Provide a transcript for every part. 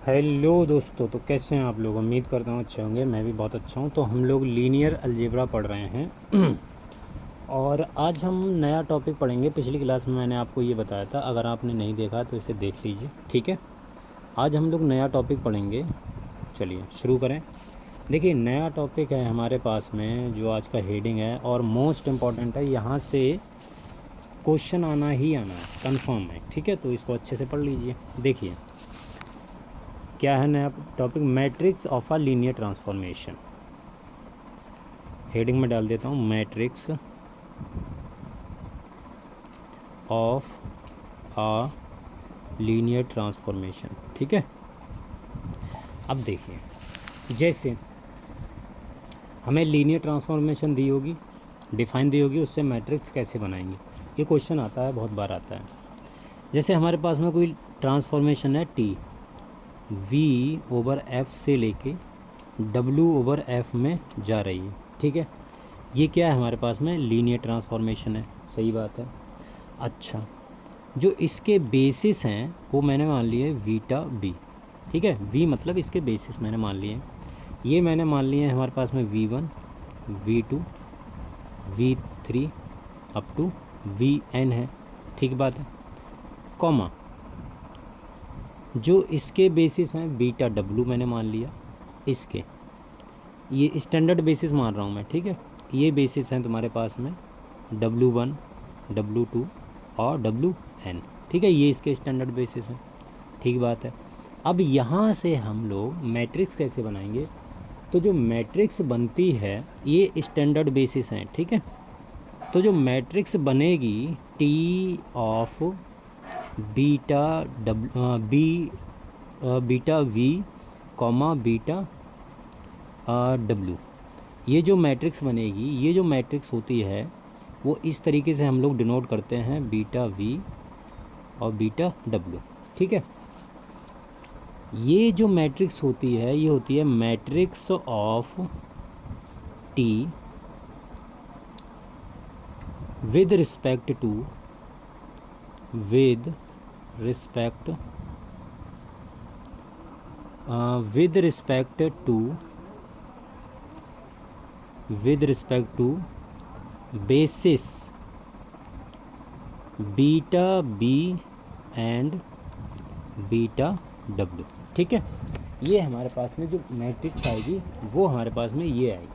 Hello दोस्तों, तो कैसे हैं आप लोग। उम्मीद करता हूँ अच्छे होंगे। मैं भी बहुत अच्छा हूँ। तो हम लोग लीनियर अलजेब्रा पढ़ रहे हैं और आज हम नया टॉपिक पढ़ेंगे। पिछली क्लास में मैंने आपको ये बताया था, अगर आपने नहीं देखा तो इसे देख लीजिए, ठीक है। आज हम लोग नया टॉपिक पढ़ेंगे। चलिए शुरू करें। देखिए, नया टॉपिक है हमारे पास में जो आज का हेडिंग है और मोस्ट इम्पॉर्टेंट है। यहाँ से क्वेश्चन आना ही आना है, कन्फर्म है, ठीक है। तो इसको अच्छे से पढ़ लीजिए। देखिए क्या है नया topic, matrix of a linear transformation. Heading में डाल देता हूँ, matrix of a linear transformation, ठीक है। अब देखिए, जैसे हमें लीनियर ट्रांसफॉर्मेशन दी होगी, डिफाइन दी होगी, उससे मैट्रिक्स कैसे बनाएंगे, ये क्वेश्चन आता है, बहुत बार आता है। जैसे हमारे पास में कोई ट्रांसफॉर्मेशन है टी, वी ओवर एफ से लेके डब्ल्यू ओवर एफ में जा रही है, ठीक है। ये क्या है हमारे पास में, लीनियर ट्रांसफॉर्मेशन है, सही बात है। अच्छा, जो इसके बेसिस हैं वो मैंने मान लिए वीटा बी, ठीक है। वी मतलब इसके बेसिस मैंने मान लिए हैं। ये मैंने मान लिए हैं हमारे पास में V1, V2, V3 up to Vn है, ठीक बात है। कॉमा, जो इसके बेसिस हैं बीटा डब्लू मैंने मान लिया, इसके ये स्टैंडर्ड बेसिस मान रहा हूँ मैं, ठीक है। ये बेसिस हैं तुम्हारे पास में W1, W2 और Wn, ठीक है। ये इसके स्टैंडर्ड बेसिस हैं, ठीक बात है। अब यहाँ से हम लोग मैट्रिक्स कैसे बनाएंगे, तो जो मैट्रिक्स बनती है ये स्टैंडर्ड बेसिस हैं, ठीक है। तो जो मैट्रिक्स बनेगी T of beta beta V comma beta W, ये जो मैट्रिक्स बनेगी, ये जो मैट्रिक्स होती है वो इस तरीके से हम लोग डिनोट करते हैं, बीटा वी और बीटा डब्लू, ठीक है। ये जो मैट्रिक्स होती है ये होती है matrix of T with respect to with respect basis beta B and beta W, ठीक है। ये हमारे पास में जो मैट्रिक्स आएगी वो हमारे पास में ये आएगी,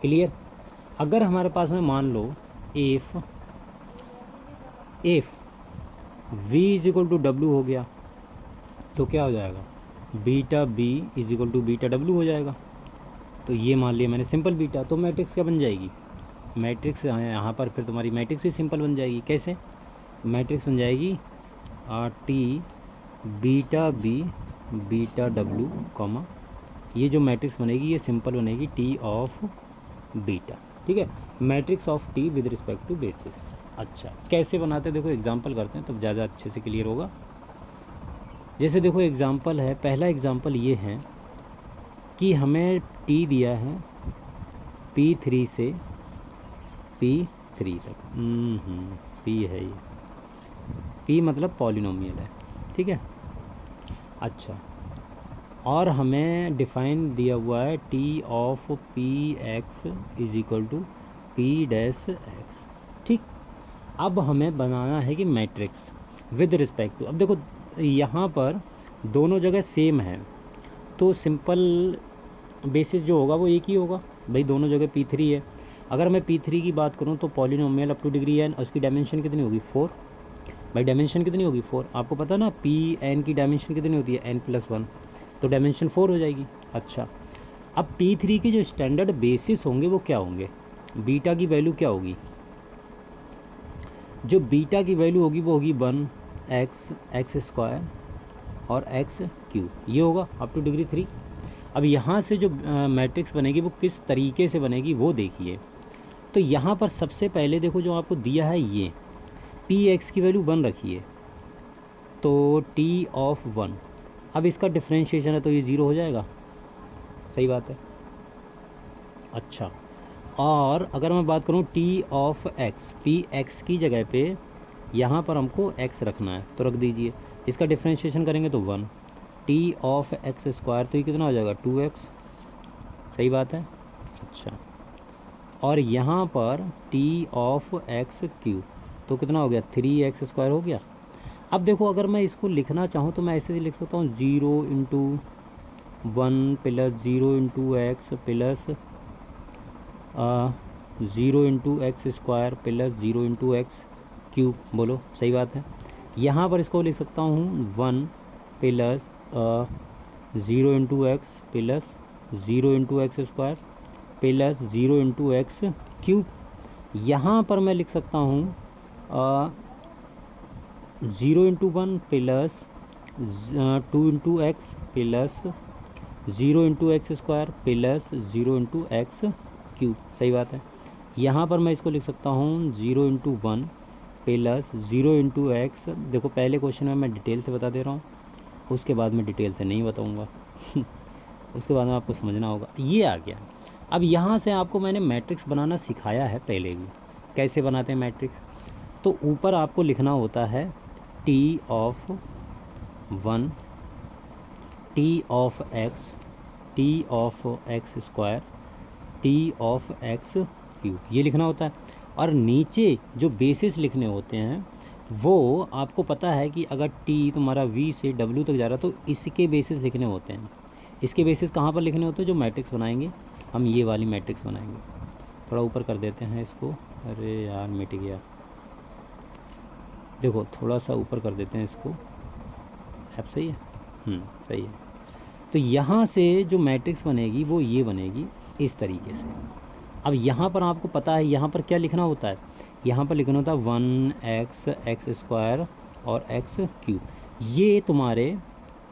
क्लियर। अगर हमारे पास में मान लो if v is equal to W हो गया तो क्या हो जाएगा, beta B is equal to beta W हो जाएगा। तो ये मान लिया मैंने सिंपल बीटा, तो मैट्रिक्स क्या बन जाएगी, मैट्रिक्स यहाँ पर फिर तुम्हारी मैट्रिक्स ही सिंपल बन जाएगी। कैसे, मैट्रिक्स बन जाएगी T beta B beta W comma, ये जो मैट्रिक्स बनेगी ये सिंपल बनेगी टी ऑफ बीटा, ठीक है। Matrix of T with respect to basis. अच्छा, कैसे बनाते हैं, देखो एग्जांपल करते हैं तब ज़्यादा अच्छे से क्लियर होगा। जैसे देखो एग्जांपल है, पहला एग्जांपल ये है कि हमें टी दिया है P3 से P3 तक, P है ये, P मतलब पॉलिनोमियल है, ठीक है। अच्छा, और हमें डिफाइन दिया हुआ है T of P X is equal to P dash X, ठीक। अब हमें बनाना है कि मैट्रिक्स विद रिस्पेक्ट टू, अब देखो यहाँ पर दोनों जगह सेम है तो सिंपल बेसिस जो होगा वो एक ही होगा भाई, दोनों जगह P3 है। अगर मैं P3 की बात करूँ तो polynomial up two degree n, उसकी डायमेंशन कितनी होगी 4, भाई डायमेंशन कितनी होगी 4, आपको पता ना Pn की डायमेंशन कितनी होती है n+1, तो डायमेंशन 4 हो जाएगी। अच्छा, अब P3 के जो स्टैंडर्ड बेसिस होंगे वो क्या होंगे, बीटा की वैल्यू क्या होगी, जो बीटा की वैल्यू होगी वो होगी 1x एक्स स्क्वायर और एक्स क्यूब, ये होगा अप टू डिग्री 3। अब यहाँ से जो मैट्रिक्स बनेगी वो किस तरीके से बनेगी वो देखिए। तो यहाँ पर सबसे पहले देखो जो आपको दिया है ये पी एक्स की वैल्यू 1 रखी है, तो टी ऑफ 1, अब इसका डिफ्रेंशिएशन है तो ये 0 हो जाएगा, सही बात है। अच्छा, और अगर मैं बात करूँ T of x, P x की जगह पे यहाँ पर हमको x रखना है तो रख दीजिए, इसका डिफ्रेंशिएशन करेंगे तो 1, टी ऑफ एक्स स्क्वायर, तो ये कितना हो जाएगा 2x, सही बात है। अच्छा, और यहाँ पर टी ऑफ एक्स क्यूब, तो कितना हो गया 3x स्क्वायर हो गया। अब देखो अगर मैं इसको लिखना चाहूँ तो मैं ऐसे ही लिख सकता हूँ 0 × 1 plus 0 × x plus 0 × x² plus 0 × x cube, बोलो सही बात है। यहाँ पर इसको लिख सकता हूँ 1 plus 0 × x plus 0 × x² plus 0 × x cube. यहाँ पर मैं लिख सकता हूँ 0 × 1 plus 2 × x plus 0 × x² plus 0 × x cube, सही बात है। यहाँ पर मैं इसको लिख सकता हूँ 0 × 1 प्लस 0 × x, देखो पहले क्वेश्चन में मैं डिटेल से बता दे रहा हूँ, उसके बाद मैं डिटेल से नहीं बताऊँगा उसके बाद में आपको समझना होगा। ये आ गया। अब यहाँ से आपको मैंने मैट्रिक्स बनाना सिखाया है पहले भी, कैसे बनाते हैं मैट्रिक्स। तो ऊपर आपको लिखना होता है T of 1, T of x, T of x², T of x cube, ये लिखना होता है। और नीचे जो बेसिस लिखने होते हैं वो आपको पता है कि अगर t तुम्हारा v से w तक जा रहा है तो इसके बेसिस लिखने होते हैं। इसके बेसिस कहाँ पर लिखने होते हैं? जो मैट्रिक्स बनाएंगे हम, ये वाली मैट्रिक्स बनाएंगे। थोड़ा ऊपर कर देते हैं इसको, अरे यार मिट गया, देखो थोड़ा सा ऊपर कर देते हैं इसको, अब सही है, सही है। तो यहाँ से जो मैट्रिक्स बनेगी वो ये बनेगी इस तरीके से। अब यहाँ पर आपको पता है यहाँ पर क्या लिखना होता है, यहाँ पर लिखना होता है 1x x² और x क्यूब। ये तुम्हारे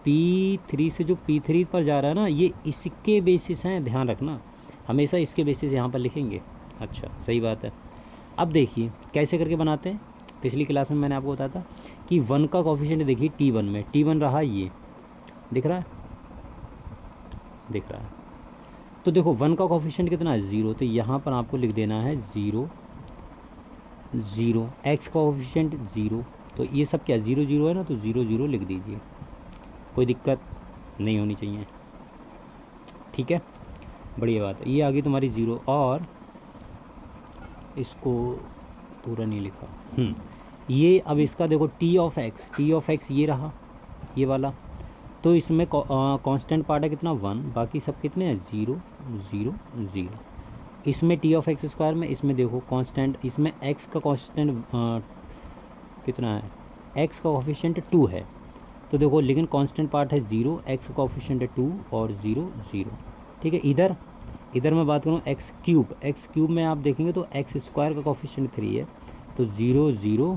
P3 से जो P3 पर जा रहा है ना, ये इसके बेसिस हैं, ध्यान रखना, हमेशा इसके बेसिस यहाँ पर लिखेंगे। अच्छा, सही बात है। अब देखिए कैसे करके बनाते हैं। पिछली क्लास में मैंने आपको बताया था कि 1 का कोफिशिएंट देखिए T1 में, T1 रहा ये, दिख रहा है, दिख रहा है। तो देखो 1 का कोफिशिएंट कितना है 0, तो यहाँ पर आपको लिख देना है 0 0। x का कोफिशिएंट 0, तो ये सब क्या 0 0 है ना, तो 0 0 लिख दीजिए, कोई दिक्कत नहीं होनी चाहिए, ठीक है, बढ़िया बात है। ये आ गई तुम्हारी 0, और इसको पूरा नहीं लिखा, ये अब इसका देखो टी ऑफ एक्स ये रहा, ये वाला, तो इसमें कांस्टेंट पार्ट है कितना 1, बाकी सब कितने हैं 0 0 0। इसमें टी ऑफ x² में, इसमें देखो कांस्टेंट, इसमें x का कांस्टेंट कितना है, x का कोफिशिएंट 2 है, तो देखो लेकिन कांस्टेंट पार्ट है 0, x का कोफिशिएंट है 2 और 0 0, ठीक है। इधर मैं बात करूँ x क्यूब में आप देखेंगे तो x² का कोफिशिएंट 3 है, तो 0 0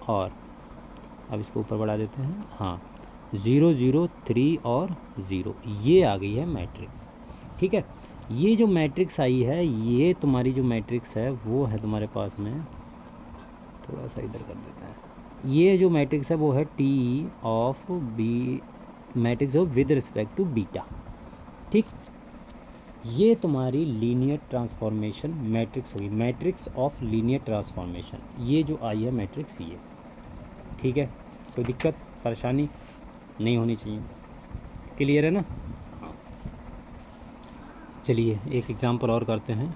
और अब इसको ऊपर बढ़ा देते हैं, हाँ 0 0 3 और 0, ये आ गई है मैट्रिक्स, ठीक है। ये जो मैट्रिक्स आई है, ये तुम्हारी जो मैट्रिक्स है वो है तुम्हारे पास में, थोड़ा सा इधर कर देते हैं, ये जो मैट्रिक्स है वो है T of B, matrix of with respect to beta, ठीक। ये तुम्हारी लीनियर ट्रांसफॉर्मेशन मैट्रिक्स होगी, मैट्रिक्स ऑफ लीनियर ट्रांसफॉर्मेशन, ये जो आई है मैट्रिक्स ये, ठीक है। कोई दिक्कत परेशानी नहीं होनी चाहिए, क्लियर है ना। हाँ, चलिए एक एग्जांपल और करते हैं।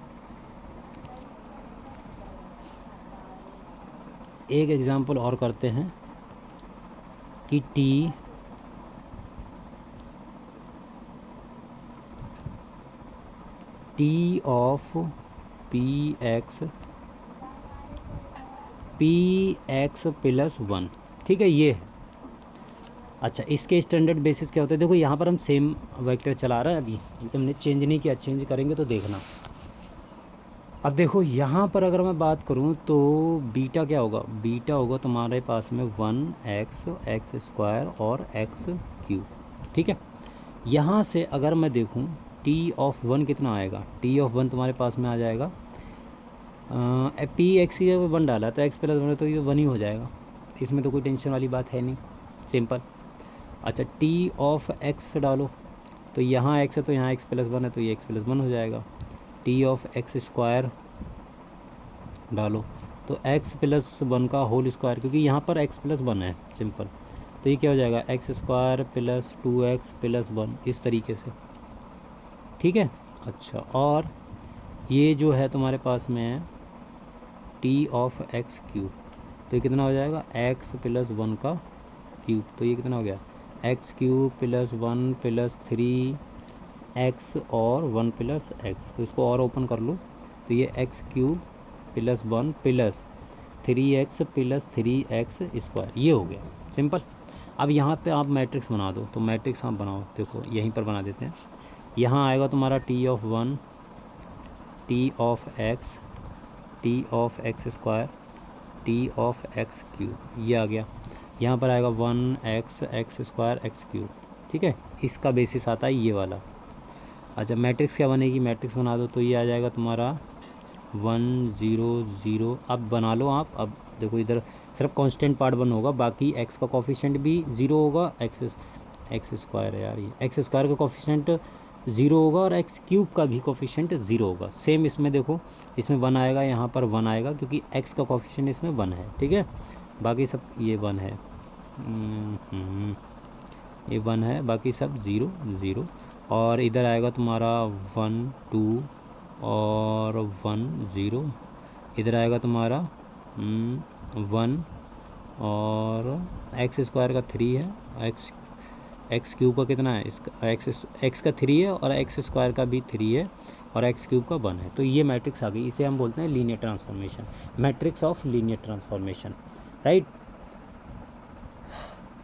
एक एग्जांपल और करते हैं कि T of P x plus 1, ठीक है, ये है। अच्छा, इसके स्टैंडर्ड बेसिस क्या होता है, देखो यहाँ पर हम सेम वेक्टर चला रहा है, अभी हमने चेंज नहीं किया, चेंज करेंगे तो देखना। अब देखो यहाँ पर अगर मैं बात करूँ तो बीटा क्या होगा, बीटा होगा तुम्हारे पास में 1x x² और x क्यूब, ठीक है। यहाँ से अगर मैं देखूँ t ऑफ 1 कितना आएगा, t ऑफ 1 तुम्हारे पास में आ जाएगा पी एक्स 1 डाला तो x प्लस 1 तो ये 1 ही हो जाएगा, इसमें तो कोई टेंशन वाली बात है नहीं, सिंपल। अच्छा, t ऑफ x डालो तो यहाँ x है तो यहाँ x प्लस 1 है तो ये x प्लस 1 हो जाएगा। टी ऑफ x² डालो तो x प्लस 1 का होल स्क्वायर, क्योंकि यहाँ पर x प्लस 1 है, सिंपल, तो ये क्या हो जाएगा x square plus 2x plus 1, इस तरीके से, ठीक है। अच्छा, और ये जो है तुम्हारे पास में है टी ऑफ एक्स क्यूब, तो ये कितना हो जाएगा एक्स प्लस 1 का क्यूब, तो ये कितना हो गया x cube plus 1 plus 3x और 1 प्लस एक्स, तो इसको और ओपन कर लो, तो ये x cube plus 1 plus 3x plus 3x square, ये हो गया सिंपल। अब यहाँ पे आप मैट्रिक्स बना दो, तो मैट्रिक्स आप बनाओ, देखो यहीं पर बना देते हैं। यहाँ आएगा तुम्हारा T of 1, T of x square, T of x cube, ये आ गया। यहाँ पर आएगा 1x x square x cube, ठीक है, इसका बेसिस आता है ये वाला। अच्छा, मैट्रिक्स क्या बनेगी, मैट्रिक्स बना दो, तो ये आ जाएगा तुम्हारा 1 0 0। अब बना लो आप, अब देखो इधर सिर्फ कांस्टेंट पार्ट 1 होगा, बाकी x का कोफिशिएंट भी 0 होगा, एक्स स्क्वायर है यार, ये एक्स स्क्वायर का कोफिशिएंट 0 होगा और एक्स क्यूब का भी कोफिशिएंट 0 होगा। सेम इसमें देखो, इसमें 1 आएगा, यहाँ पर 1 आएगा, क्योंकि x का कोफिशिएंट इसमें 1 है, ठीक है। बाकी सब ये 1 है, ये 1 है, बाकी सब 0 0। और इधर आएगा तुम्हारा 1 2 और 1 0, इधर आएगा तुम्हारा 1 और एक्स स्क्वायर का 3 है, एक्स क्यूब का कितना है, इसका एक्स का 3 है और एक्स स्क्वायर का भी 3 है और एक्स क्यूब का 1 है। तो ये मैट्रिक्स आ गई, इसे हम बोलते हैं linear transformation, matrix of linear transformation, right.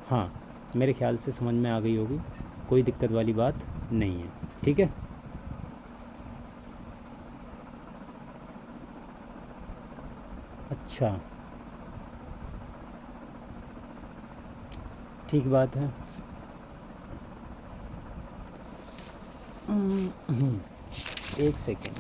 हाँ, मेरे ख्याल से समझ में आ गई होगी, कोई दिक्कत वाली बात नहीं है, ठीक है। अच्छा, ठीक बात है। एक सेकेंड,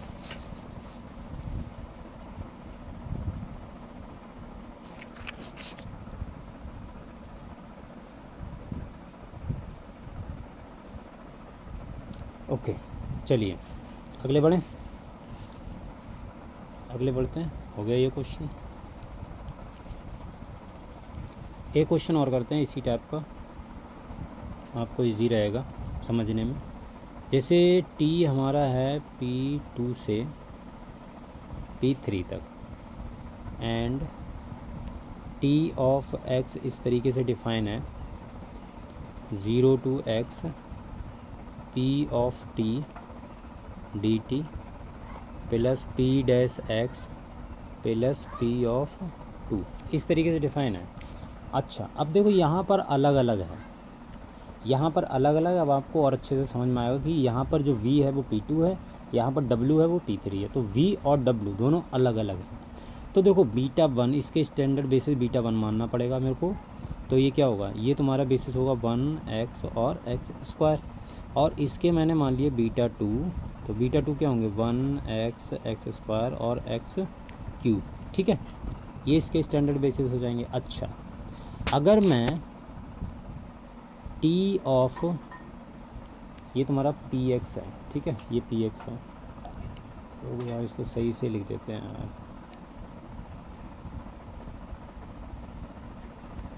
ओके, चलिए अगले बढ़ें, अगले बढ़ते हैं। हो गया ये क्वेश्चन, एक क्वेश्चन और करते हैं इसी टाइप का, आपको इजी रहेगा समझने में। जैसे t हमारा है P2 से P3 तक, एंड t ऑफ x इस तरीके से डिफाइन है 0 to x p of t dt plus p dash x plus p of 2, इस तरीके से डिफाइन है। अच्छा, अब देखो यहाँ पर अलग अलग है, यहाँ पर अलग अलग, अब आपको और अच्छे से समझ में आएगा कि यहाँ पर जो v है वो P2 है, यहाँ पर W है वो P3 है, तो v और W दोनों अलग अलग हैं। तो देखो बीटा 1, इसके स्टैंडर्ड बेसिस बीटा 1 मानना पड़ेगा मेरे को, तो ये क्या होगा, ये तुम्हारा बेसिस होगा 1x और एक्स स्क्वायर, और इसके मैंने मान लिए बीटा 2, तो बीटा 2 क्या होंगे 1x एक्स स्क्वायर और एक्स क्यूब, ठीक है, ये इसके स्टैंडर्ड बेसिस हो जाएंगे। अच्छा, अगर मैं t ऑफ, ये तुम्हारा px है, ठीक है, ये px है, तो यार इसको सही से लिख देते हैं यार,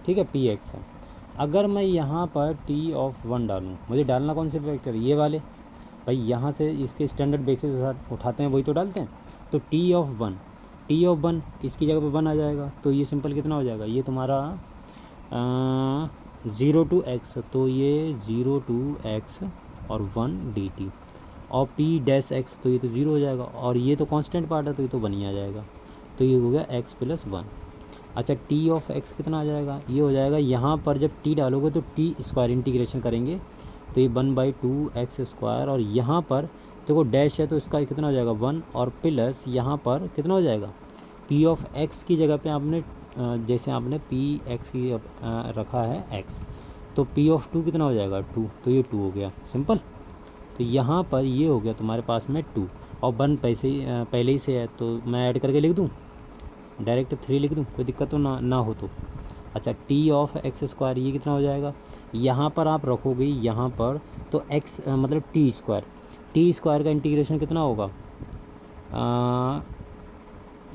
ठीक है, px है। अगर मैं यहाँ पर t ऑफ 1 डालूँ, मुझे डालना कौन से वेक्टर, ये वाले, भाई यहाँ से इसके स्टैंडर्ड बेसिस उठाते हैं वही तो डालते हैं, तो t ऑफ 1 इसकी जगह पे 1 आ जाएगा, तो ये सिंपल कितना हो जाएगा, ये तुम्हारा 0 to x, तो ये 0 to x और 1 dt, और p डैश x, तो ये तो 0 हो जाएगा, और ये तो कांस्टेंट पार्ट है तो ये तो 1 ही आ जाएगा, तो ये हो गया x प्लस 1। अच्छा, t ऑफ x कितना आ जाएगा, ये हो जाएगा, यहाँ पर जब t डालोगे तो t स्क्वायर इंटीग्रेशन करेंगे, तो ये 1/2x स्क्वायर, और यहाँ पर देखो डैश है तो इसका कितना हो जाएगा 1, और प्लस यहाँ पर कितना हो जाएगा p ऑफ x की जगह पे आपने जैसे आपने px की रखा है x, तो p ऑफ 2 कितना हो जाएगा 2, तो ये 2 हो गया सिंपल। तो यहाँ पर ये हो गया तुम्हारे पास में 2, और 1 पहले ही से है, तो मैं ऐड करके लिख दूँ, डायरेक्ट 3 लिख दूँ, कोई दिक्कत तो ना हो तो। अच्छा, t ऑफ एक्स स्क्वायर ये कितना हो जाएगा, यहाँ पर आप रखोगे यहाँ पर, तो x मतलब टी स्क्वायर का इंटीग्रेशन कितना होगा,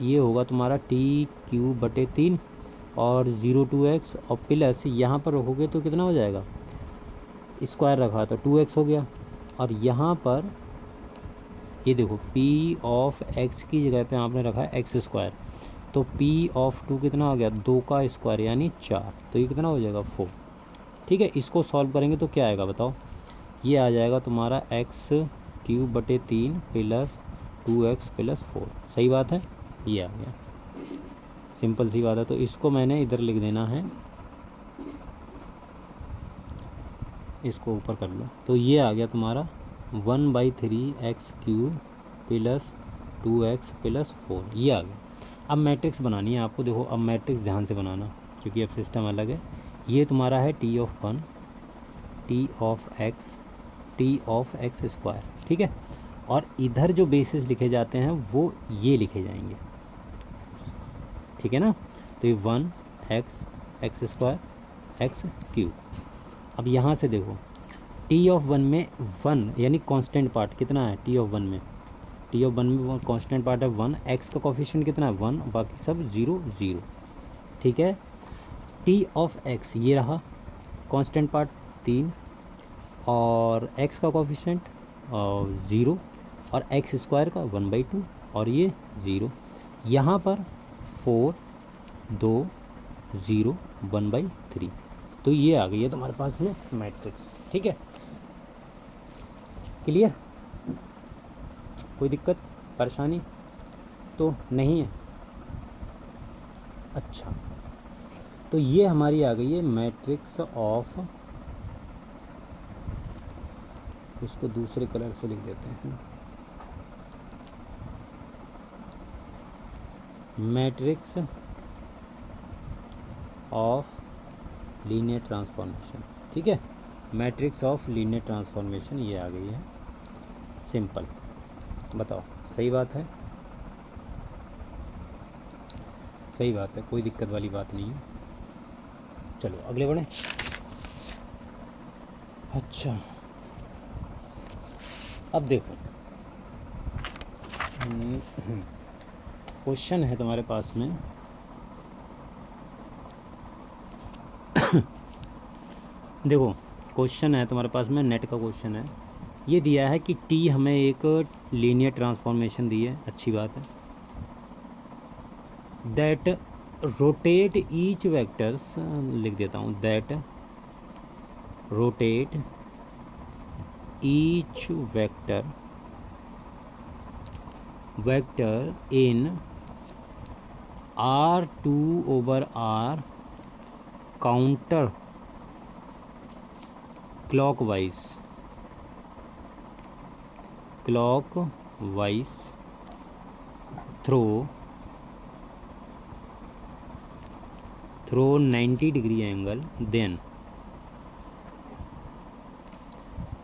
ये होगा तुम्हारा t³/3 और 0 2x और प्लस यहाँ पर रखोगे तो कितना हो जाएगा, स्क्वायर रखा तो 2x हो गया। और यहाँ पर ये देखो p ऑफ x की जगह पे आपने रखा है x स्क्वायर, तो p ऑफ 2 कितना हो गया, 2 का स्क्वायर यानी 4, तो ये कितना हो जाएगा 4। ठीक है, इसको सॉल्व करेंगे तो क्या आएगा बताओ, ये आ जाएगा तुम्हारा x³/3 प्लस 2x प्लस 4। सही बात है, ये आ गया, सिंपल सी बात है। तो इसको मैंने इधर लिख देना है, इसको ऊपर कर लो, तो ये आ गया तुम्हारा 1/3x³ प्लस 2x प्लस 4, ये आ गया। अब मैट्रिक्स बनानी है आपको, देखो अब मैट्रिक्स ध्यान से बनाना क्योंकि अब सिस्टम अलग है। ये तुम्हारा है t of 1, t of x square, ठीक है। और इधर जो बेसिस लिखे जाते हैं वो ये लिखे जाएंगे, ठीक है ना। तो ये 1x स्क्वायर x³। अब यहाँ से देखो t ऑफ 1 में 1 यानी कांस्टेंट पार्ट कितना है t ऑफ 1 में, t ऑफ 1 में कांस्टेंट पार्ट है 1, x का कोफिशिएंट कितना है 1, बाकी सब 0 0, ठीक है। t ऑफ x ये रहा कांस्टेंट पार्ट 3 और x का कोफिशिएंट 0 और x स्क्वायर का 1/2 और ये 0। यहाँ पर 4 2 0 1/3, तो ये आ गई है तुम्हारे पास में मैट्रिक्स, ठीक है। क्लियर, कोई दिक्कत परेशानी तो नहीं है। अच्छा, तो ये हमारी आ गई है मैट्रिक्स ऑफ, इसको दूसरे कलर से लिख देते हैं, मैट्रिक्स ऑफ लीनियर ट्रांसफॉर्मेशन, ठीक है। मैट्रिक्स ऑफ लीनियर ट्रांसफॉर्मेशन ये आ गई है, सिंपल। बताओ सही बात है, सही बात है, कोई दिक्कत वाली बात नहीं है। चलो अगले बढ़ें। अच्छा, अब देखो क्वेश्चन है तुम्हारे पास में देखो क्वेश्चन है तुम्हारे पास में, नेट का क्वेश्चन है। ये दिया है कि t हमें एक लीनियर ट्रांसफॉर्मेशन दी है, अच्छी बात है। दैट रोटेट ईच वेक्टर्स, लिख देता हूँ, that rotate each vector in R2/R counter clockwise through 90 degree angle, then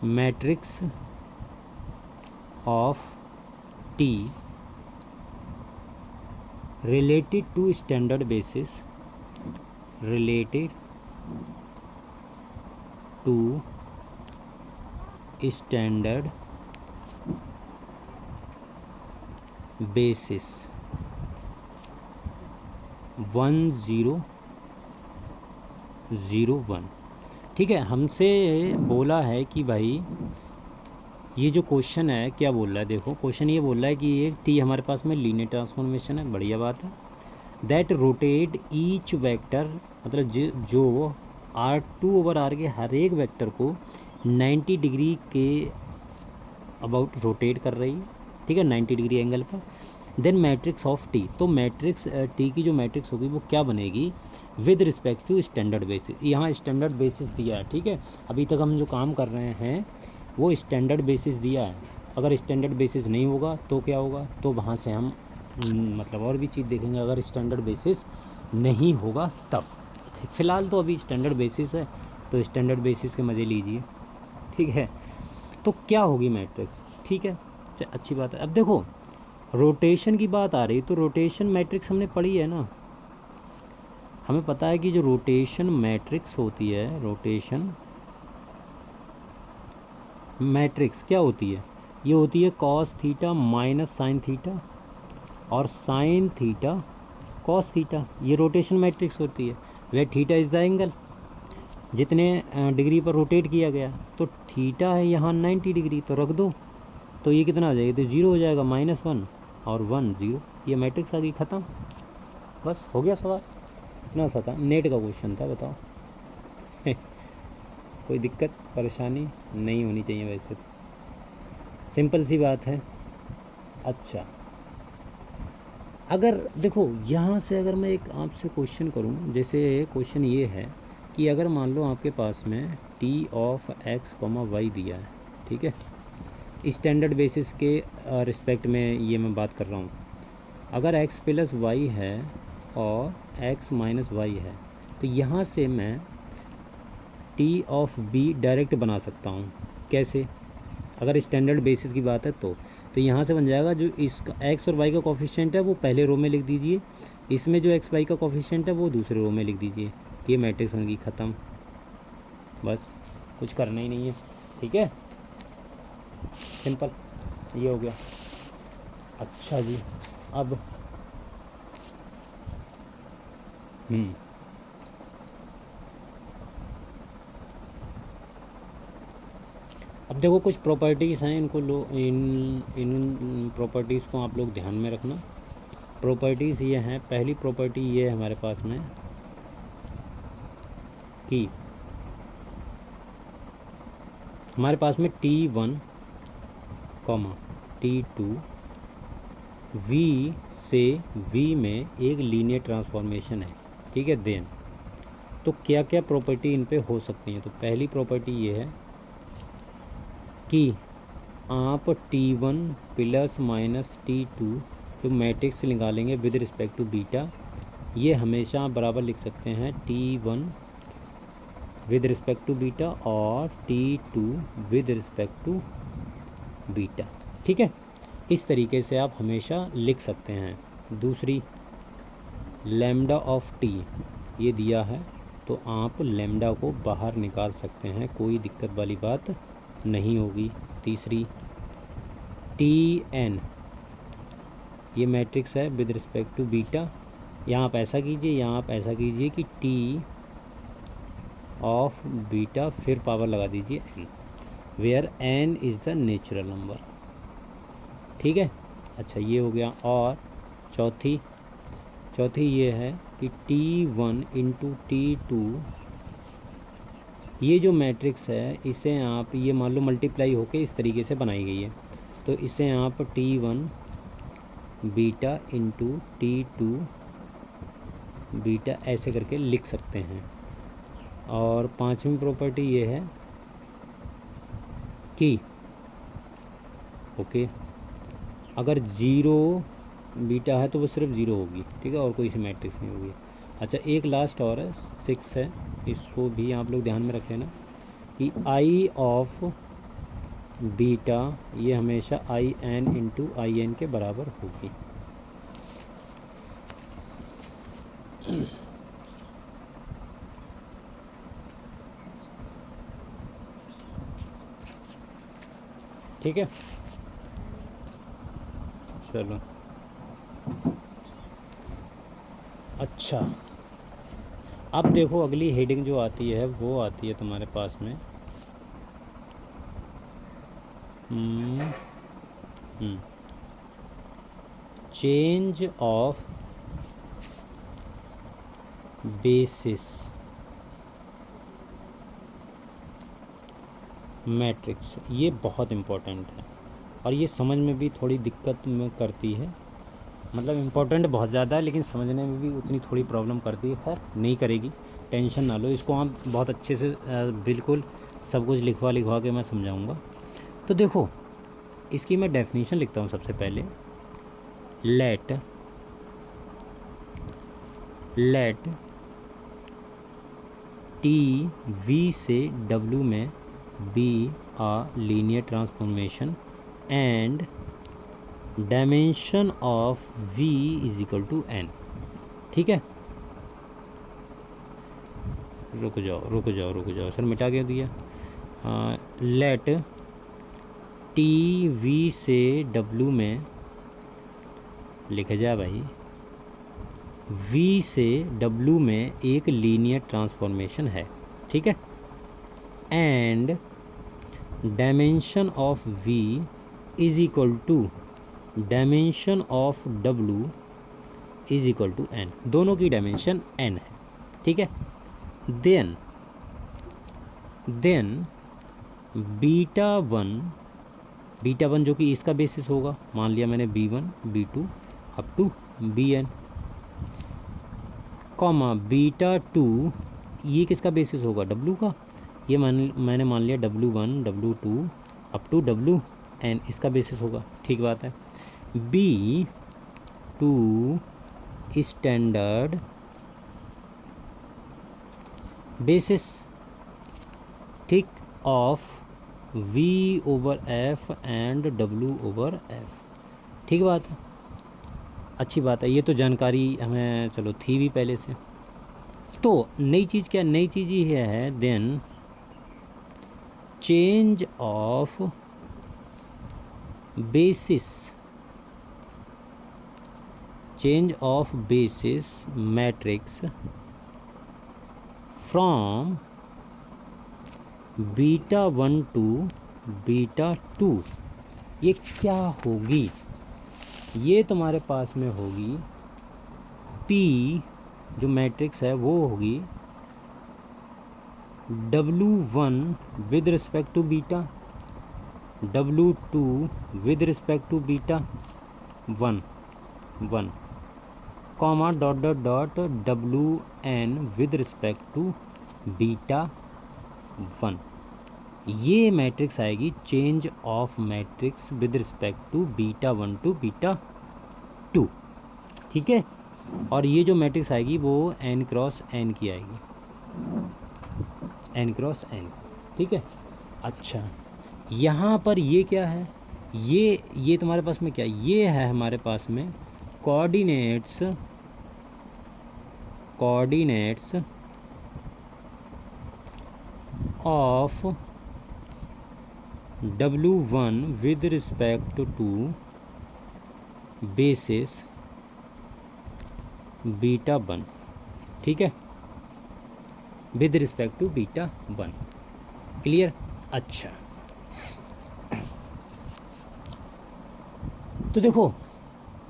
matrix of T related to standard basis, related to standard basis 1001, ठीक है। हमसे बोला है कि भाई ये जो क्वेश्चन है क्या बोल रहा है, देखो क्वेश्चन ये बोल रहा है कि एक टी हमारे पास में लीनियर ट्रांसफॉर्मेशन है, बढ़िया बात है। दैट रोटेट ईच वेक्टर, मतलब जो R2/R के हर एक वेक्टर को 90 डिग्री के अबाउट रोटेट कर रही है, ठीक है, 90 डिग्री एंगल पर। देन मैट्रिक्स ऑफ टी, तो मैट्रिक्स टी की जो मैट्रिक्स होगी वो क्या बनेगी, with respect to standard basis. यहाँ स्टैंडर्ड बेसिस दिया है, ठीक है। अभी तक हम जो काम कर रहे हैं वो स्टैंडर्ड बेसिस दिया है, अगर स्टैंडर्ड बेसिस नहीं होगा तो क्या होगा, तो वहाँ से हम मतलब और भी चीज़ देखेंगे। अगर स्टैंडर्ड बेसिस नहीं होगा तब, फ़िलहाल तो अभी स्टैंडर्ड बेसिस है तो स्टैंडर्ड बेसिस के मज़े लीजिए, ठीक है। तो क्या होगी मैट्रिक्स, ठीक है, अच्छी बात है। अब देखो रोटेशन की बात आ रही, तो रोटेशन मैट्रिक्स हमने पढ़ी है ना, हमें पता है कि जो रोटेशन मैट्रिक्स होती है, रोटेशन मैट्रिक्स क्या होती है, ये होती है cos theta minus sine theta और साइन थीटा कॉस थीटा, ये रोटेशन मैट्रिक्स होती है, वह थीटा इज़ द एंगल, जितने डिग्री पर रोटेट किया गया, तो थीटा है यहाँ 90 डिग्री, तो रख दो, तो ये कितना आ जाएगा, तो 0 हो जाएगा, -1 और 1 0, ये मैट्रिक्स आ गई, ख़त्म, बस हो गया सवाल, इतना सा था, नेट का क्वेश्चन था, बताओ। कोई दिक्कत परेशानी नहीं होनी चाहिए, वैसे तो सिंपल सी बात है। अच्छा, अगर देखो यहाँ से अगर मैं एक आपसे क्वेश्चन करूँ, जैसे क्वेश्चन ये है कि अगर मान लो आपके पास में t ऑफ x, y दिया है, ठीक है, स्टैंडर्ड बेसिस के रिस्पेक्ट में ये मैं बात कर रहा हूँ, अगर x प्लस वाई है और x माइनस वाई है, तो यहाँ से मैं t ऑफ b डायरेक्ट बना सकता हूँ, कैसे, अगर स्टैंडर्ड बेसिस की बात है तो यहाँ से बन जाएगा, जो इसका x और y का कोफिशिएंट है वो पहले रो में लिख दीजिए, इसमें जो x y का कोफिशिएंट है वो दूसरे रो में लिख दीजिए, ये मैट्रिक्स होगी ख़त्म, बस कुछ करना ही नहीं है, ठीक है, सिंपल, ये हो गया। अच्छा जी, अब अब देखो कुछ प्रॉपर्टीज़ हैं, इनको लो, इन प्रॉपर्टीज़ को आप लोग ध्यान में रखना। प्रॉपर्टीज़ ये हैं, पहली प्रॉपर्टी ये है हमारे पास में कि हमारे पास में T1, T2 V से V में एक लीनियर ट्रांसफॉर्मेशन है, ठीक है, देन तो क्या क्या प्रॉपर्टी इन पे हो सकती हैं, तो पहली प्रॉपर्टी ये है कि आप T1 प्लस माइनस T2 जो मैट्रिक्स निकालेंगे विद रिस्पेक्ट टू बीटा, ये हमेशा आप बराबर लिख सकते हैं T1 with respect to beta और T2 with respect to beta, ठीक है, इस तरीके से आप हमेशा लिख सकते हैं। दूसरी, लैम्डा ऑफ टी ये दिया है, तो आप लैम्डा को बाहर निकाल सकते हैं, कोई दिक्कत वाली बात नहीं होगी। तीसरी, Tn ये मैट्रिक्स है विद रिस्पेक्ट टू बीटा, यहाँ आप ऐसा कीजिए, यहाँ आप ऐसा कीजिए कि T ऑफ बीटा फिर पावर लगा दीजिए n, where n is the natural number, ठीक है। अच्छा, ये हो गया। और चौथी ये है कि T1 इंटू T2 ये जो मैट्रिक्स है, इसे आप ये मान लो मल्टीप्लाई होके इस तरीके से बनाई गई है, तो इसे आप T1 beta into T2 beta ऐसे करके लिख सकते हैं। और पांचवी प्रॉपर्टी ये है कि ओके, अगर 0 बीटा है तो वो सिर्फ 0 होगी, ठीक है, और कोई सी मैट्रिक्स नहीं होगी। अच्छा, एक लास्ट और है, 6 है, इसको भी आप लोग ध्यान में रख लेना कि आई ऑफ बीटा ये हमेशा I N into I N के बराबर होगी। ठीक है, चलो। अच्छा, अब देखो अगली हेडिंग जो आती है वो आती है तुम्हारे पास में चेंज ऑफ बेसिस मैट्रिक्स, ये बहुत इम्पोर्टेंट है और ये समझ में भी थोड़ी दिक्कत में करती है, मतलब इम्पोर्टेंट बहुत ज़्यादा है लेकिन समझने में भी उतनी थोड़ी प्रॉब्लम करती है। खैर नहीं करेगी, टेंशन ना लो, इसको हम बहुत अच्छे से बिल्कुल सब कुछ लिखवा के मैं समझाऊंगा। तो देखो, इसकी मैं डेफिनेशन लिखता हूँ सबसे पहले। लेट टी वी से डब्ल्यू में be a linear transformation and dimension of v is equal to n, ठीक है। रुक जाओ सर, मिटा के दिया। लेट टी वी से w में लिखा जाए भाई, V से W में एक लीनियर ट्रांसफॉर्मेशन है, ठीक है, and dimension of V is equal to dimension of W is equal to n, दोनों की डायमेंशन n है, ठीक है। देन बीटा वन जो कि इसका बेसिस होगा, मान लिया मैंने B1 B2 up to Bn, comma beta 2 ये किसका बेसिस होगा, W का, ये मैंने मान लिया W1 W2 up to Wn इसका बेसिस होगा, ठीक बात है। B2 स्टैंडर्ड बेसिस, ठीक, of V over F and W over F, ठीक बात है, अच्छी बात है। ये तो जानकारी हमें चलो थी भी पहले से। तो नई चीज़ क्या, नई चीज़ ये है, then change of basis matrix from β1 to β2, ये क्या होगी, ये तुम्हारे पास में होगी P जो मैट्रिक्स है वो होगी W1 with respect to beta, W2 with respect to β1 comma dot dot dot Wn with respect to β1, ये मैट्रिक्स आएगी change of matrix with respect to β1 to β2, ठीक है। और ये जो मैट्रिक्स आएगी वो n क्रॉस n की आएगी, n क्रॉस n, ठीक है। अच्छा, यहाँ पर ये क्या है, ये तुम्हारे पास में क्या, ये है हमारे पास में coordinates of W1 with respect to basis β1, ठीक है, विद रिस्पेक्ट टू β1, क्लियर। अच्छा, तो देखो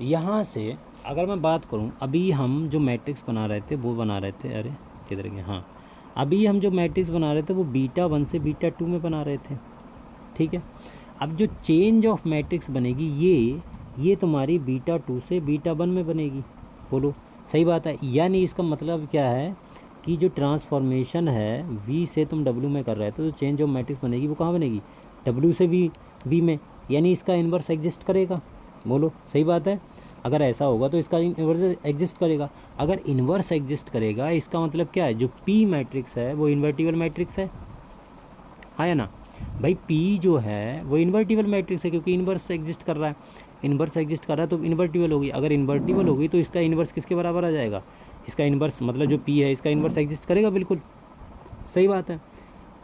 यहाँ से अगर मैं बात करूँ, अभी हम जो मैट्रिक्स बना रहे थे वो बना रहे थे, अरे किधर गए, हाँ, अभी हम जो मैट्रिक्स बना रहे थे वो β1 से β2 में बना रहे थे, ठीक है। अब जो चेंज ऑफ मैट्रिक्स बनेगी ये तुम्हारी β2 से β1 में बनेगी, बोलो सही बात है। यानी इसका मतलब क्या है कि जो ट्रांसफॉर्मेशन है V से तुम W में कर रहे थे, तो चेंज ऑफ मैट्रिक्स बनेगी वो कहाँ बनेगी, W से B में, यानी इसका इन्वर्स एग्जिस्ट करेगा, बोलो सही बात है। अगर ऐसा होगा तो इसका इन्वर्स एग्जिस्ट करेगा, अगर इन्वर्स एग्जिस्ट करेगा इसका मतलब क्या है, जो P मैट्रिक्स है वो इन्वर्टिबल मैट्रिक्स है, हाँ या ना भाई, P जो है वो इन्वर्टिबल मैट्रिक्स है क्योंकि इन्वर्स एग्जिस्ट कर रहा है, इन्वर्स एग्जिस्ट कर रहा है तो इन्वर्टिबल होगी। अगर इन्वर्टिबल होगी तो इसका इन्वर्स किसके बराबर आ जाएगा, इसका इन्वर्स मतलब जो P है इसका इन्वर्स एग्जिस्ट करेगा, बिल्कुल सही बात है।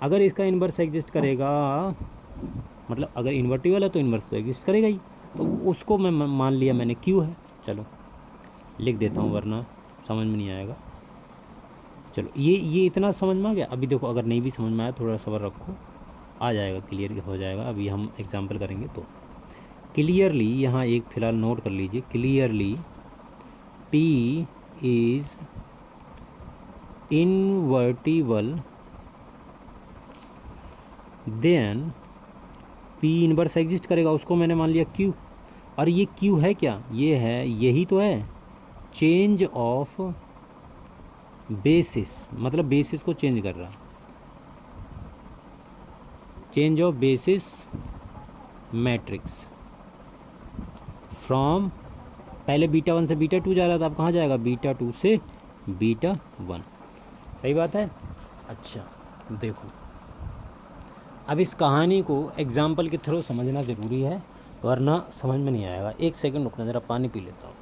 अगर इसका इन्वर्स एग्जिस्ट करेगा मतलब अगर इन्वर्टिबल है तो इन्वर्स तो एग्जिस्ट करेगा ही, तो उसको मैं मान लिया मैंने Q है, चलो लिख देता हूँ वरना समझ में नहीं आएगा। चलो ये इतना समझ में आ गया। अभी देखो अगर नहीं भी समझ में आया थोड़ा सब्र रखो, आ जाएगा, क्लियर हो जाएगा। अभी हम एग्जांपल करेंगे तो क्लियरली यहाँ एक फ़िलहाल नोट कर लीजिए, clearly P is invertible then P inverse exist करेगा, उसको मैंने मान लिया Q। और ये Q है क्या, ये है, यही तो है चेंज ऑफ बेसिस, मतलब बेसिस को चेंज कर रहा, change of basis matrix from, पहले β1 से β2 जा रहा था, अब कहाँ जाएगा, β2 से β1, सही बात है। अच्छा देखो, अब इस कहानी को एग्जाम्पल के थ्रू समझना ज़रूरी है वरना समझ में नहीं आएगा। एक सेकंड रुकना, ज़रा पानी पी लेता हूँ।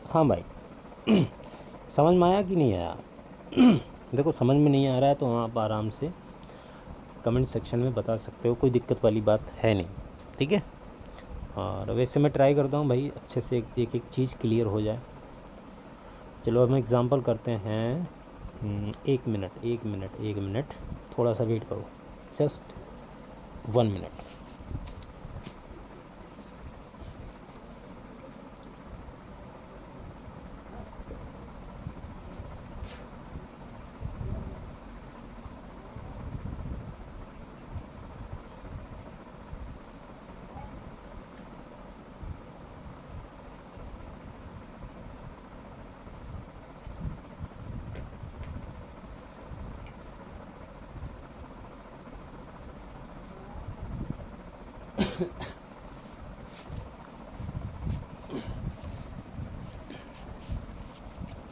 हाँ भाई समझ में आया कि नहीं आया? देखो समझ में नहीं आ रहा है तो आप आराम से कमेंट सेक्शन में बता सकते हो, कोई दिक्कत वाली बात है नहीं, ठीक है। और वैसे मैं ट्राई करता हूँ भाई अच्छे से एक एक चीज़ क्लियर हो जाए। चलो अब हम एग्ज़ाम्पल करते हैं। 1 मिनट थोड़ा सा वेट करो, जस्ट 1 मिनट।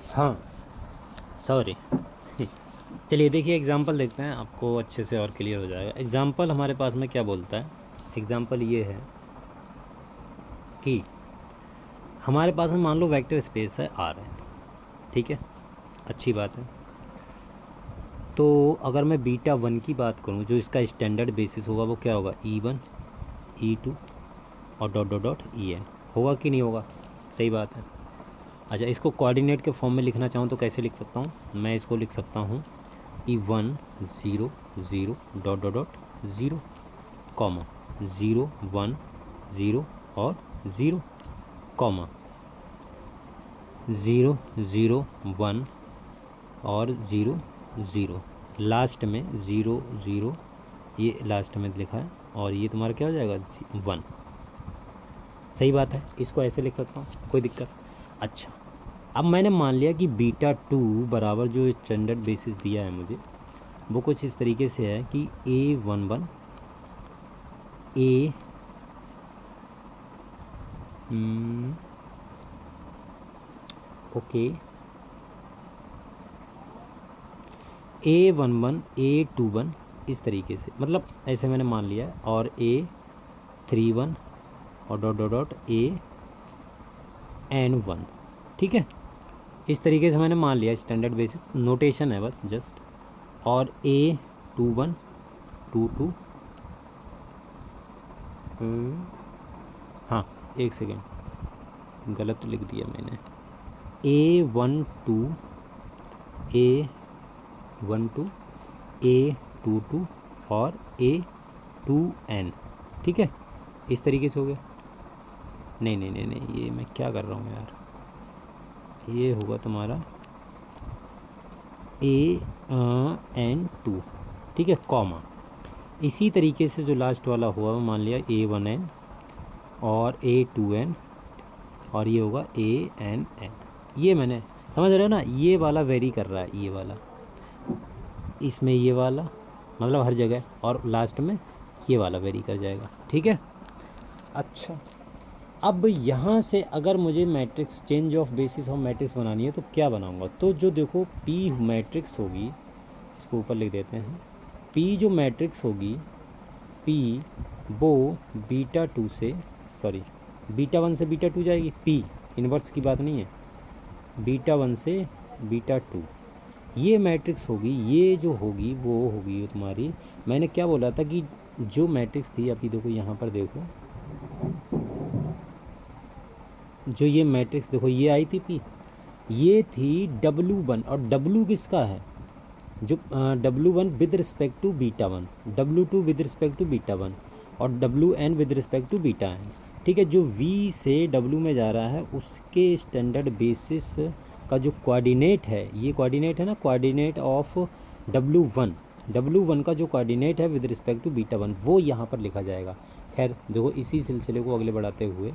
हाँ सॉरी। चलिए देखिए एग्ज़ाम्पल देखते हैं, आपको अच्छे से और क्लियर हो जाएगा। एग्ज़ाम्पल हमारे पास में क्या बोलता है, एग्ज़ाम्पल ये है कि हमारे पास में मान लो वेक्टर स्पेस है R है, ठीक है, अच्छी बात है। तो अगर मैं बीटा 1 की बात करूँ, जो इसका स्टैंडर्ड बेसिस होगा वो क्या होगा, E1 E2 और डॉट डॉट डॉट En होगा कि नहीं होगा, सही बात है। अच्छा, इसको कोऑर्डिनेट के फॉर्म में लिखना चाहूँ तो कैसे लिख सकता हूँ, मैं इसको लिख सकता हूँ E1 0 0 dot dot dot 0 comma 0 1 0 और 0 कॉमा 0 0 1 और 0 0 लास्ट में 0 0, ये लास्ट में लिखा है, और ये तुम्हारा क्या हो जाएगा 1, सही बात है। इसको ऐसे लिख सकता हूँ, कोई दिक्कत। अच्छा, अब मैंने मान लिया कि बीटा 2 बराबर जो स्टैंडर्ड बेसिस दिया है मुझे वो कुछ इस तरीके से है कि A11 A okay A11 A21 इस तरीके से, मतलब ऐसे मैंने मान लिया है, और A31 और डॉट डॉट डॉट AN1, ठीक है, इस तरीके से मैंने मान लिया। स्टैंडर्ड बेसिस नोटेशन है बस जस्ट। और A21 22 हाँ एक सेकेंड गलत लिख दिया मैंने, A12 A12 A22 और A2N, ठीक है, इस तरीके से हो गया। नहीं नहीं नहीं नहीं, ये मैं क्या कर रहा हूँ यार, ये होगा तुम्हारा AN2, ठीक है, कॉमा इसी तरीके से जो लास्ट वाला हुआ वो मान लिया A1N और A2N और ये होगा ANN। ये मैंने समझ रहे हो ना, ये वाला वेरी कर रहा है, ये वाला इसमें, ये वाला मतलब हर जगह, और लास्ट में ये वाला वेरी कर जाएगा, ठीक है। अच्छा, अब यहाँ से अगर मुझे matrix change of basis of matrix बनानी है तो क्या बनाऊँगा, तो जो देखो P मैट्रिक्स होगी, इसको ऊपर लिख देते हैं, P जो मैट्रिक्स होगी P वो बीटा 2 से, सॉरी बीटा 1 से बीटा 2 जाएगी, P इन्वर्स की बात नहीं है, बीटा 1 से बीटा 2 ये मैट्रिक्स होगी। ये जो होगी वो होगी तुम्हारी, मैंने क्या बोला था कि जो मैट्रिक्स थी, अभी देखो यहाँ पर देखो, जो ये मैट्रिक्स देखो ये आई थी P, ये थी W1, और W किसका है, जो W1 with respect to beta 1, W2 with respect to beta 1 और WN with respect to beta n, ठीक है। जो V से W में जा रहा है उसके स्टैंडर्ड बेसिस का जो कोऑर्डिनेट है, ये कोऑर्डिनेट है ना, कोऑर्डिनेट ऑफ W1 का जो कोऑर्डिनेट है विद रिस्पेक्ट टू बीटा 1 वो यहाँ पर लिखा जाएगा। खैर देखो इसी सिलसिले को आगे बढ़ाते हुए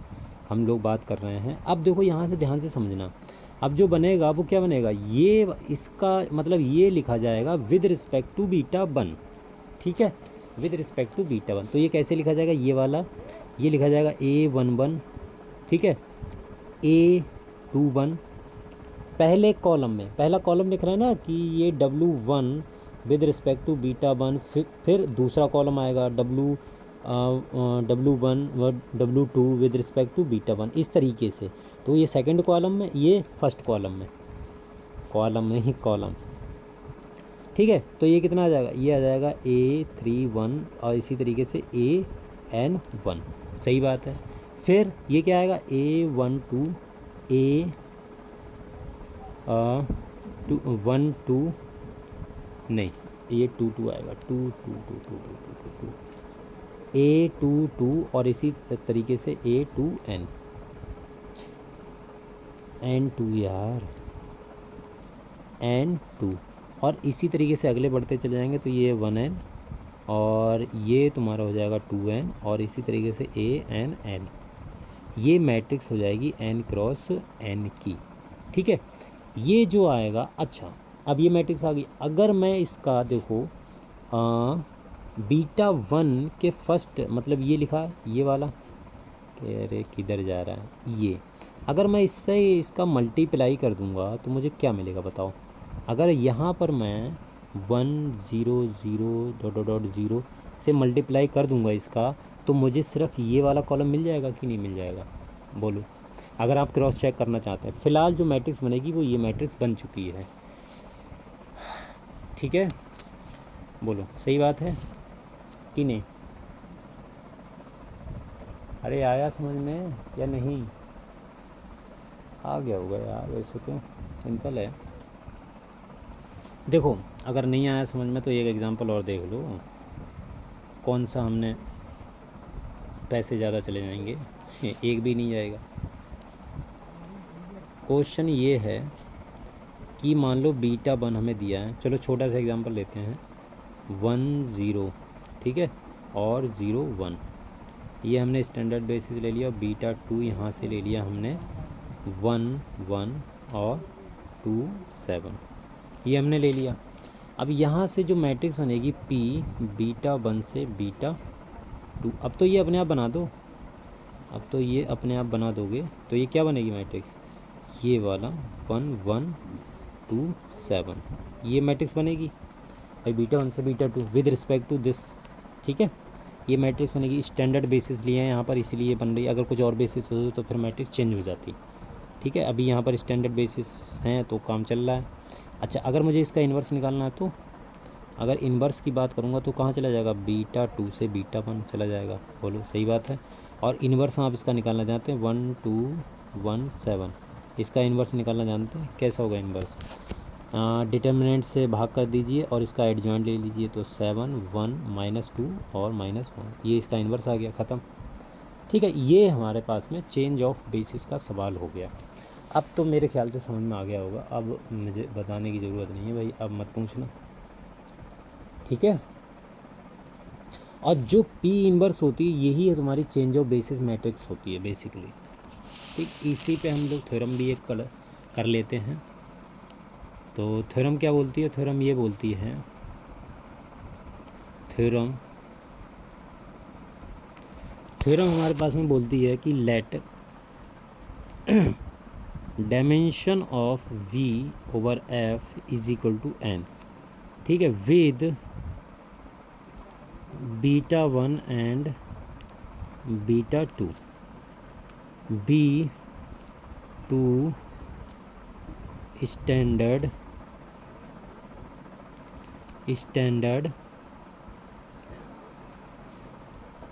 हम लोग बात कर रहे हैं। अब देखो यहाँ से ध्यान से समझना, अब जो बनेगा वो क्या बनेगा, ये इसका मतलब ये लिखा जाएगा विद रिस्पेक्ट टू बीटा 1, ठीक है, विद रिस्पेक्ट टू बीटा 1। तो ये कैसे लिखा जाएगा, ये वाला ये लिखा जाएगा A11, ठीक है, A21 पहले कॉलम में, पहला कॉलम लिख रहा है ना कि ये W1 with respect to beta 1, फिर दूसरा कॉलम आएगा W1 व W2 with respect to beta 1, इस तरीके से। तो ये सेकंड कॉलम में, ये फर्स्ट कॉलम में, कॉलम नहीं कॉलम, ठीक है। तो ये कितना आ जाएगा, ये आ जाएगा A31 और इसी तरीके से AN1, सही बात है। फिर ये क्या आएगा, A12 A12 नहीं, ये 22 आएगा, 2 A22 और इसी तरीके से A2N N2 यार N2 और इसी तरीके से अगले बढ़ते चले जाएंगे तो ये 1N और ये तुम्हारा हो जाएगा 2N और इसी तरीके से ANN। ये मैट्रिक्स हो जाएगी N क्रॉस N की। ठीक है, ये जो आएगा। अच्छा, अब ये मैट्रिक्स आ गई। अगर मैं इसका देखो बीटा 1 के फर्स्ट, मतलब ये लिखा है ये वाला, अरे किधर जा रहा है ये, अगर मैं इससे इसका मल्टीप्लाई कर दूंगा तो मुझे क्या मिलेगा बताओ। अगर यहाँ पर मैं 1 0 0 डॉट डॉट डॉट 0 से मल्टीप्लाई कर दूंगा इसका, तो मुझे सिर्फ ये वाला कॉलम मिल जाएगा कि नहीं मिल जाएगा, बोलो। अगर आप क्रॉस चेक करना चाहते हैं, फ़िलहाल जो मैट्रिक्स बनेगी वो ये मैट्रिक्स बन चुकी है। ठीक है, बोलो सही बात है कि नहीं। अरे आया समझ में या नहीं, आ गया होगा यार, वैसे तो सिंपल है। देखो अगर नहीं आया समझ में तो एक एग्जांपल और देख लो, कौन सा हमने पैसे ज़्यादा चले जाएंगे एक भी नहीं जाएगा। क्वेश्चन ये है कि मान लो बीटा 1 हमें दिया है, चलो छोटा सा एग्जांपल लेते हैं, 1 0, ठीक है, और 0 1, ये हमने स्टैंडर्ड बेसिस ले लिया। और बीटा 2 यहाँ से ले लिया हमने 1 1 और 2 7, ये हमने ले लिया। अब यहाँ से जो मैट्रिक्स बनेगी P बीटा 1 से बीटा 2, अब तो ये अपने आप बना दो, अब तो ये अपने आप बना दोगे तो ये क्या बनेगी मैट्रिक्स, ये वाला 1 1 2 7, ये मैट्रिक्स बनेगी भाई बीटा 1 से beta 2 with respect to this. ठीक है, ये मैट्रिक्स बनेगी। स्टैंडर्ड बेसिस लिए हैं यहाँ पर इसीलिए बन रही है, अगर कुछ और बेसिस हो तो फिर मैट्रिक्स चेंज हो जाती। ठीक है, अभी यहाँ पर स्टैंडर्ड बेसिस हैं तो काम चल रहा है। अच्छा, अगर मुझे इसका इन्वर्स निकालना है तो अगर इन्वर्स की बात करूँगा तो कहाँ चला जाएगा, बीटा 2 से बीटा 1 चला जाएगा, बोलो सही बात है। और इन्वर्स आप इसका निकालना जानते हैं 1 2 1 7, इसका इन्वर्स निकालना जानते हैं, कैसा होगा इन्वर्स, डिटर्मिनेंट से भाग कर दीजिए और इसका एडजॉइंट ले लीजिए, तो 7 1 -2 और -1, ये इसका इन्वर्स आ गया, ख़त्म। ठीक है, ये हमारे पास में चेंज ऑफ बेसिस का सवाल हो गया। अब तो मेरे ख्याल से समझ में आ गया होगा, अब मुझे बताने की ज़रूरत नहीं है भाई, अब मत पूछना। ठीक है, और जो P इन्वर्स होती है यही है तुम्हारी चेंज ऑफ बेसिस मैट्रिक्स होती है बेसिकली। ठीक, इसी पे हम लोग थ्योरम भी एक कर लेते हैं। तो थ्योरम क्या बोलती है, थ्योरम ये बोलती है, थ्योरम हमारे पास में बोलती है कि let dimension of V over F is equal to N। ठीक है, with beta 1 and beta 2 B 2 standard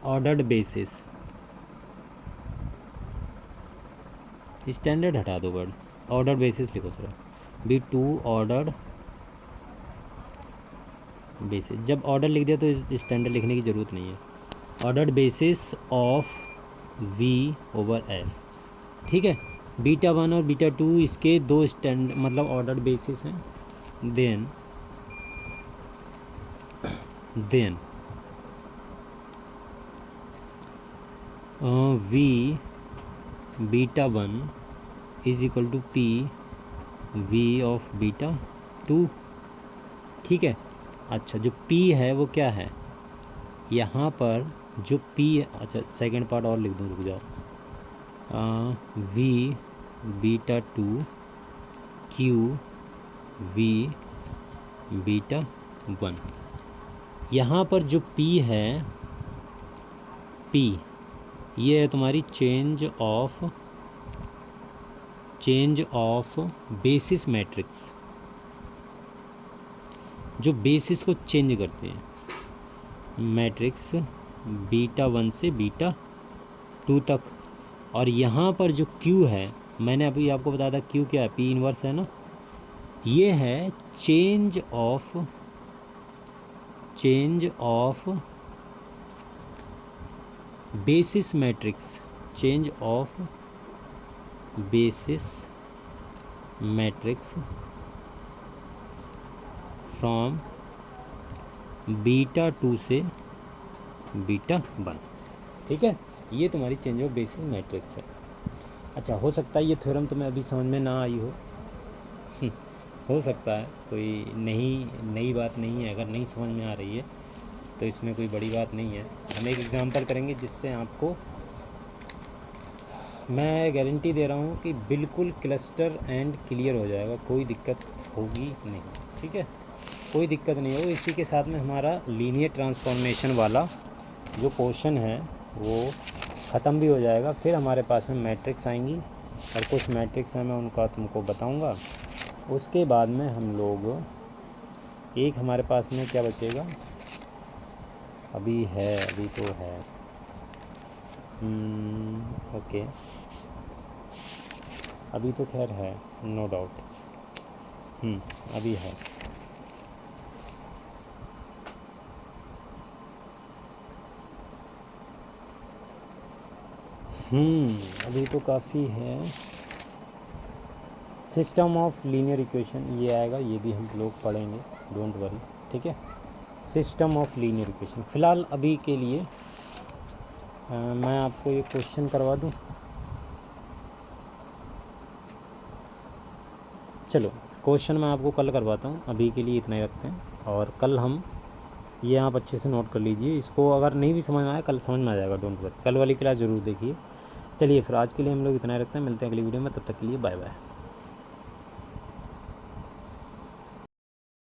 ordered basis, standard हटा दो वर्ड, ऑर्डर्ड बेसिस लिखो सर, बी 2 ऑर्डर्ड बेसिस। जब ऑर्डर लिख दिया तो स्टैंडर्ड लिखने की ज़रूरत नहीं है, ordered basis of V over F। ठीक है, बीटा 1 और बीटा 2 इसके दो स्टैंड मतलब ऑर्डर्ड बेसिस हैं। Then V beta 1 is equal to P V of beta 2। ठीक है, अच्छा जो P है वो क्या है यहाँ पर, जो P, अच्छा सेकंड पार्ट और लिख दूँ, रुक जाओ, V beta 2 Q V beta 1। यहाँ पर जो P है, P ये है तुम्हारी चेंज ऑफ बेसिस मैट्रिक्स, जो बेसिस को चेंज करते हैं मैट्रिक्स बीटा 1 से बीटा 2 तक। और यहाँ पर जो Q है, मैंने अभी आपको बताया था Q क्या है, P इनवर्स है ना, ये है change of basis matrix, change of basis matrix from beta 2 से बीटा 1। ठीक है, ये तुम्हारी चेंज ऑफ बेसिस मैट्रिक्स है। अच्छा, हो सकता है ये थ्योरम तुम्हें अभी समझ में ना आई हो सकता है, कोई नई बात नहीं है। अगर नहीं समझ में आ रही है तो इसमें कोई बड़ी बात नहीं है। हम एक एग्ज़ाम्पल करेंगे जिससे आपको मैं गारंटी दे रहा हूँ कि बिल्कुल क्लस्टर एंड क्लियर हो जाएगा, कोई दिक्कत होगी नहीं। ठीक है, कोई दिक्कत नहीं होगी। इसी के साथ में हमारा लीनियर ट्रांसफॉर्मेशन वाला जो क्वेश्चन है वो ख़त्म भी हो जाएगा। फिर हमारे पास में मैट्रिक्स आएंगी और कुछ मैट्रिक्स हैं, मैं उनका तुमको बताऊंगा। उसके बाद में हम लोग एक हमारे पास में क्या बचेगा, अभी तो है ओके, अभी तो खैर है, नो डाउट, अभी है। अभी तो काफ़ी है। सिस्टम ऑफ लीनियर इक्वेशन ये आएगा, ये भी हम लोग पढ़ेंगे, डोंट वरी। ठीक है, सिस्टम ऑफ लीनियर इक्वेशन। फ़िलहाल अभी के लिए मैं आपको ये क्वेश्चन करवा दूं। चलो, क्वेश्चन मैं आपको कल करवाता हूँ, अभी के लिए इतना ही रखते हैं। और कल हम ये आप अच्छे से नोट कर लीजिए इसको, अगर नहीं भी समझ में आया कल समझ में आ जाएगा, डोंट वरी। कल वाली क्लास ज़रूर देखिए। चलिए फिर आज के लिए हम लोग इतना ही रखते हैं, मिलते हैं अगली वीडियो में, तब तक के लिए बाय बाय।